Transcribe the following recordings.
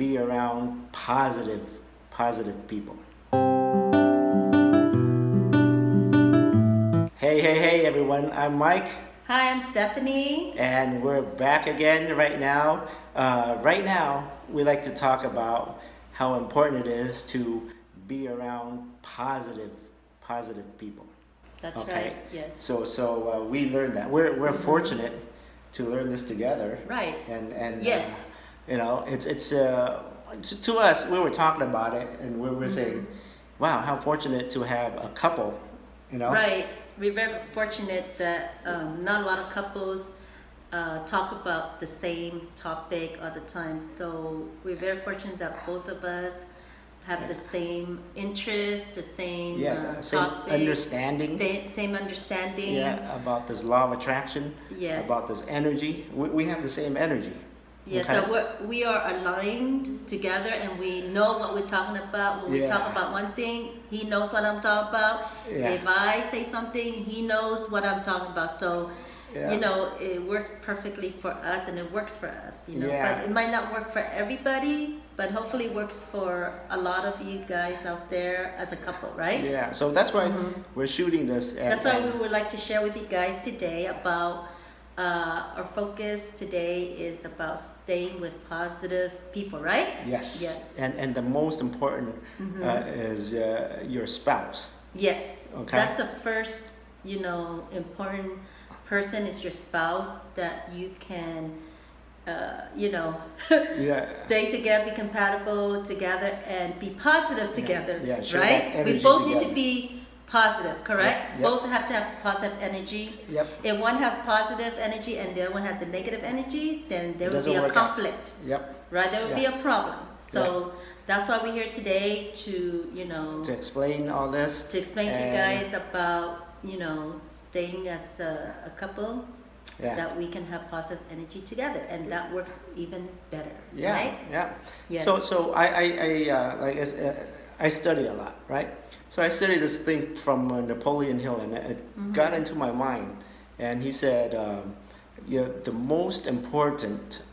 be around positive people. Hey everyone, I'm Mike. Hi, I'm Stephanie. And we're back again right now. Right now, we like to talk about how important it is to be around positive people. That's Okay? right, yes. So we learned that. We're fortunate to learn this together. Right. And yes. It's to us, we were talking about it and we were saying, wow, how fortunate to have a couple, Right. We're very fortunate that not a lot of couples talk about the same topic all the time. So we're very fortunate that both of us have the same interest, the same same topic, understanding. Same understanding. Yeah, about this law of attraction. Yes. About this energy. We have the same energy. Yeah, okay? So we are aligned together and we know what we're talking about. When we talk about one thing, he knows what I'm talking about. Yeah. If I say something, he knows what I'm talking about. So, it works perfectly for us and it works for us, Yeah. But it might not work for everybody, but hopefully it works for a lot of you guys out there as a couple, right? Yeah, so that's why we're shooting this. That's why we would like to share with you guys today about our focus today is about staying with positive people, right? Yes. Yes. And the most important is your spouse. Yes. Okay. That's the first, important person is your spouse that you can, stay together, be compatible together, and be positive together, Yeah, sure, right? We both need together. to be positive, correct? Yep. Both have to have positive energy. Yep. If one has positive energy and the other one has a negative energy, then there will be a conflict. Yep. Right? There will be a problem. So that's why we're here today to, to explain all this. to explain to you guys about, staying as a couple. Yeah. That we can have positive energy together, and that works even better. Yeah. Right? Yeah. Yes. So I study a lot, right? So I studied this thing from Napoleon Hill, and it got into my mind. And he said, the most important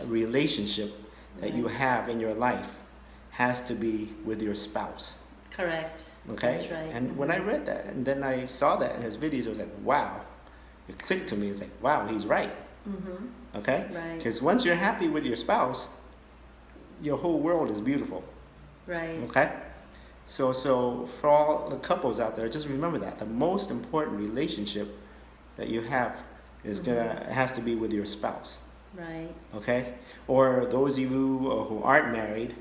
relationship that you have in your life has to be with your spouse. Correct. Okay? That's right. And when I read that, and then I saw that in his videos, I was like, wow. It clicked to me. It's like, wow, he's right. Okay? Right. Because once you're happy with your spouse, your whole world is beautiful. Right. Okay? So for all the couples out there, just remember that the most important relationship that you have is has to be with your spouse. Right. Okay? Or those of you who aren't married,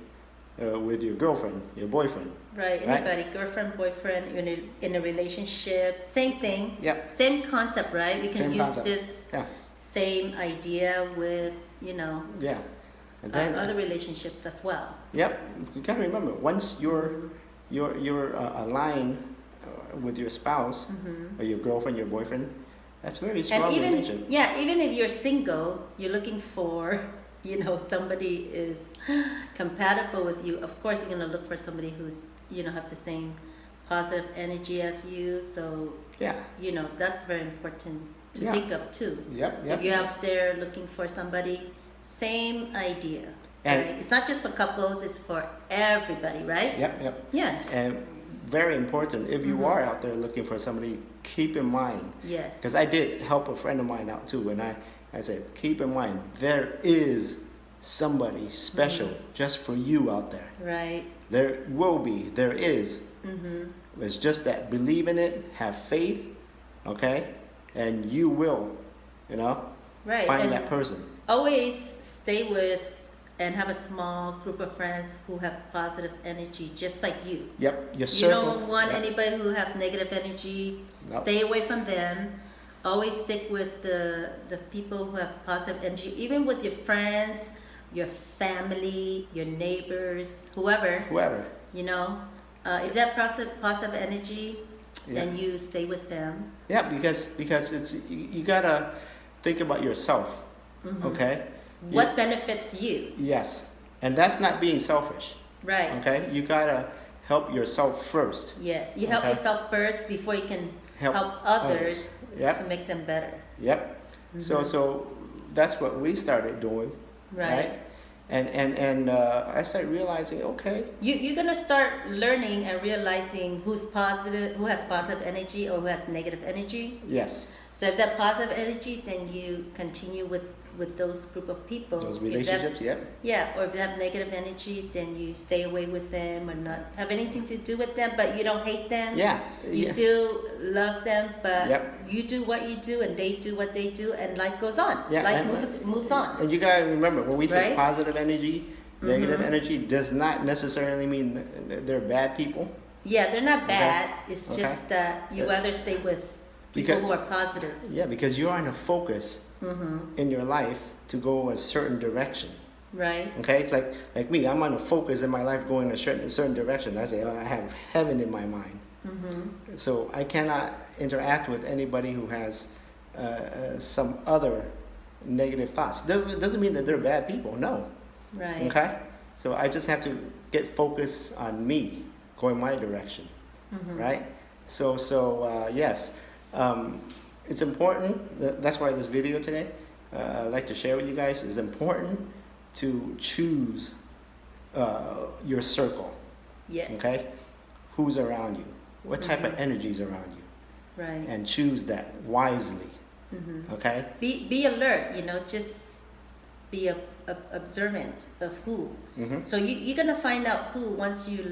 with your girlfriend, your boyfriend. Right. Anybody, girlfriend, boyfriend, in a relationship, same thing. Yep. Same concept, right? We can use this Yeah. same idea with, Yeah. And then, other relationships as well. Yep. You gotta remember, once you're aligned with your spouse or your girlfriend, your boyfriend, that's very strong And relationship. even if you're single, you're looking for, somebody is compatible with you. Of course, you're gonna look for somebody who's, have the same positive energy as you. So, that's very important to think of too. Yep. If you're out there looking for somebody, same idea. And right? It's not just for couples, it's for everybody, right? Yep. Yeah. And very important, if you are out there looking for somebody, keep in mind. Yes. Because I did help a friend of mine out too, and I said, keep in mind, there is somebody special just for you out there. Right. There will be, there is. It's just that believe in it, have faith, okay? And you will, Right. find And that person. always stay with and have a small group of friends who have positive energy, just like you. Yep, your You circle. don't want anybody who have negative energy. Nope. Stay away from them. Always stick with the people who have positive energy, even with your friends, your family, your neighbors, whoever. If they have positive energy, then you stay with them. Yeah, because it's you gotta think about yourself, okay? What benefits you? Yes, and that's not being selfish. Right. Okay, you gotta help yourself first. Yes, you help yourself first before you can help others to make them better. Yep. So that's what we started doing. Right. And I started realizing, okay. You're gonna start learning and realizing who's positive, who has positive energy or who has negative energy. Yes. So if that positive energy, then you continue with those group of people. Those relationships, Yeah, or if they have negative energy, then you stay away with them or not have anything to do with them, but you don't hate them. Yeah. You still love them, but Yep. you do what you do and they do what they do, and life goes on. Yeah, Life moves on. And you gotta remember, when we say Right? positive energy, negative energy does not necessarily mean they're bad people. Yeah, they're not bad. Okay. It's Okay. just that you rather stay with people who are positive. Yeah, because you're on a focus in your life to go a certain direction. Right. Okay, it's like me. I'm on a focus in my life going a certain direction. I say, oh, I have heaven in my mind. So I cannot interact with anybody who has some other negative thoughts. Doesn't mean that they're bad people. No. Right. Okay. So I just have to get focused on me, going my direction. Right. So yes, it's important. That's why this video today, I'd like to share with you guys. It's important to choose your circle. Yes. Okay. Who's around you? What type of energy is around you? Right. And choose that wisely. Okay. Be alert. Just be observant of who. So you're gonna find out who once you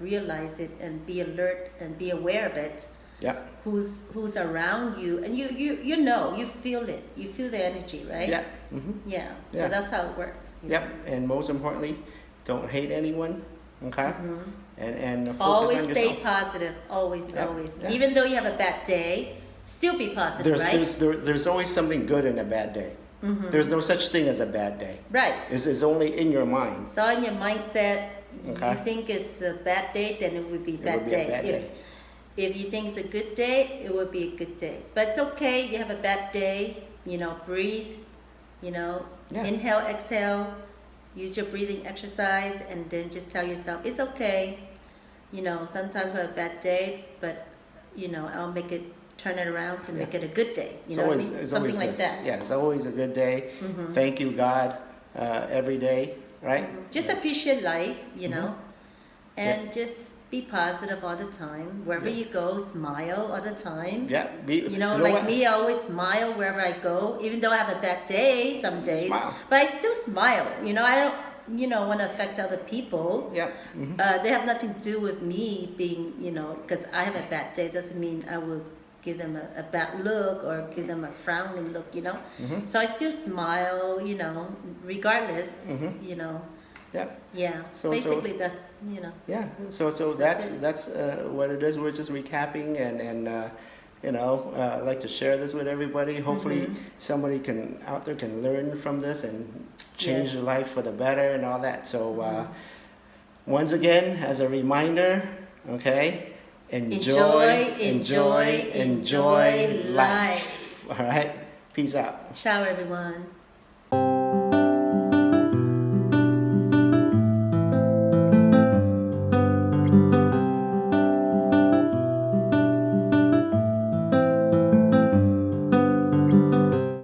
realize it and be alert and be aware of it. Yep. Who's around you, and you feel it. You feel the energy, right? Yeah. Yeah. So Yeah. that's how it works. Yep. And most importantly, don't hate anyone. Okay. And focus Always on stay yourself. positive. Always, Yep. always. Yeah. Even though you have a bad day, still be positive, right? There's always something good in a bad day. There's no such thing as a bad day. Right. It's only in your mind. So in your mindset, Okay. you think it's a bad day, then it would be It bad would be a day. bad day. If you think it's a good day, it will be a good day. But it's okay. You have a bad day. Breathe. Yeah. Inhale, exhale. Use your breathing exercise, and then just tell yourself it's okay. Sometimes we have a bad day, but I'll turn it around to make it a good day. You know what I mean? It's Something always like good. that. Yeah, it's always a good day. Thank you, God, every day, right? Just appreciate life, and just be positive all the time. Wherever you go, smile all the time. Yeah. Me, I always smile wherever I go, even though I have a bad day some days. Smile. But I still smile. I don't, want to affect other people. Yeah. They have nothing to do with me being, because I have a bad day doesn't mean I will give them a bad look or give them a frowning look, So I still smile, regardless, Yeah. Yeah. So- Basically, that's, Yeah. So that's what it is. We're just recapping and I'd like to share this with everybody. Hopefully somebody out there can learn from this and change their life for the better and all that. So once again, as a reminder, okay, enjoy life. All right. Peace out. Ciao, everyone.